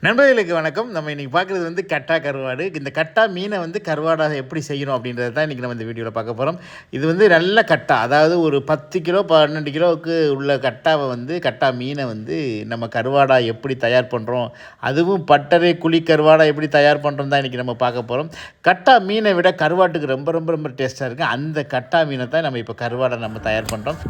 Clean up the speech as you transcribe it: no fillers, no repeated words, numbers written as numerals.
நண்பர்களுக்கு வணக்கம். நம்ம இன்றைக்கி பார்க்குறது வந்து கட்டா கருவாடு. இந்த கட்டா மீனை வந்து கருவாடாக எப்படி செய்யணும் அப்படின்றது தான் இன்றைக்கி நம்ம இந்த வீடியோவில் பார்க்க போகிறோம். இது வந்து நல்ல கட்டா, அதாவது ஒரு 10 கிலோ 12 கிலோவுக்கு உள்ள கட்டாவை வந்து கட்டா மீனை வந்து நம்ம கருவாடாக எப்படி தயார் பண்ணுறோம், அதுவும் பட்டறை குழி கருவாடாக எப்படி தயார் பண்ணுறோம் தான் இன்றைக்கி நம்ம பார்க்க போகிறோம். கட்டா மீனை விட கருவாட்டுக்கு ரொம்ப ரொம்ப ரொம்ப டேஸ்ட்டாக இருக்குது. அந்த கட்டா மீனை தான் நம்ம இப்போ கருவாடை நம்ம தயார் பண்ணுறோம்.